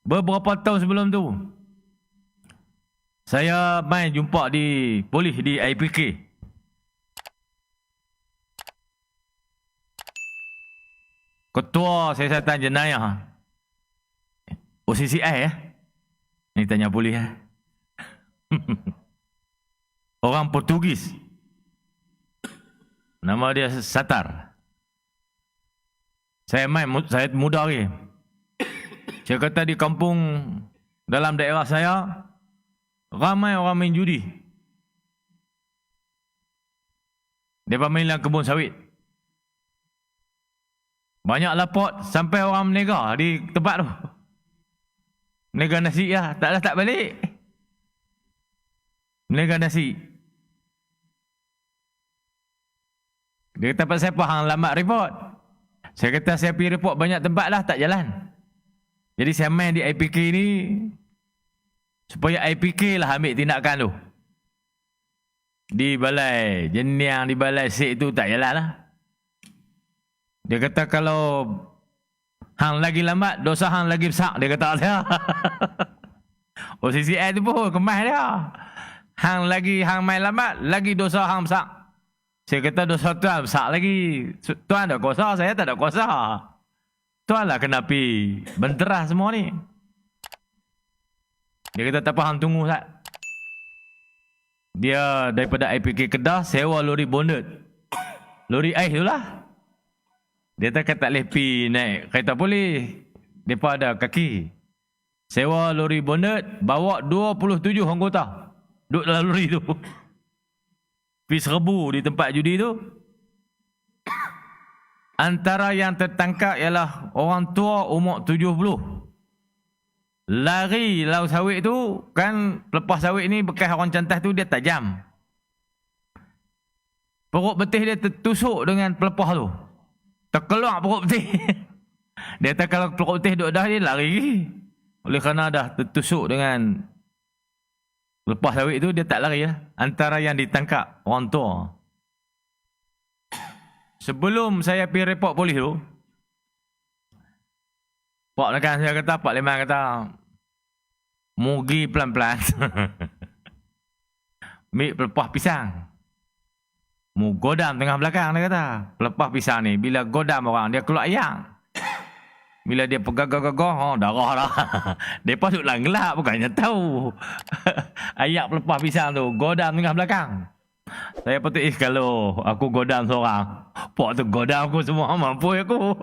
Beberapa tahun sebelum tu, saya main jumpa di polis di IPK. Ketua Siasatan Jenayah OCCI Ni tanya polis Orang Portugis. Nama dia Satar. Saya muda lagi. Saya kata di kampung dalam daerah saya ramai orang main judi. Mereka main dalam kebun sawit. Banyak lapot sampai orang menega di tempat tu. Menega nasi lah. Tak balik. Menega nasi. Dia kata, "Pak siapa hang lambat report?" Saya kata, "Saya pergi report banyak tempat lah, tak jalan." Jadi saya main di IPK ni supaya IPK lah ambil tindakan tu. Di balai Jeniang, di balai Sik tu tak jalan lah. Dia kata, "Kalau hang lagi lambat, dosa hang lagi besar." Dia kata saya. OCCI tu pun kemas dia. Hang main lambat, lagi dosa hang besar. Saya kata, dosa tuan besar lagi. Tuan ada kuasa, saya tak ada kuasa. Tuan lah kena pergi benterah semua ni. Dia kata, "Tak faham, tunggu Ustaz." Dia daripada IPK Kedah sewa lori bonnet. Lori ais tu lah. Dia tak boleh pergi naik kereta polis. Mereka ada kaki. Sewa lori bonnet, bawa 27 anggota. Duduk dalam lori tu. Pergi serbu di tempat judi tu. Antara yang tertangkap ialah orang tua umur 70. Lari lau sawit tu, kan pelepah sawit ni bekas orang cantas tu dia tajam. Perut betih dia tertusuk dengan pelepah tu. Terkeluar perut betih. Dia kata kalau perut betih duduk dah dia lari. Oleh kerana dah tertusuk dengan pelepah sawit tu, dia tak lari lah. Antara yang ditangkap orang tua. Sebelum saya pergi report polis tu, Pak Lekan saya kata, Pak Leman kata, "Mugi pelan-pelan." Ambil pelepah pisang. Mu godam tengah belakang, dia kata. Pelepah pisang ni, bila godam orang, dia keluar ayak. Bila dia pegang-gagah, darah dah. Mereka duduk dalam gelap, bukannya tahu. Ayak pelepah pisang tu, godam tengah belakang. Saya patut, kalau aku godam seorang, Pak tu godam aku semua, mampu aku.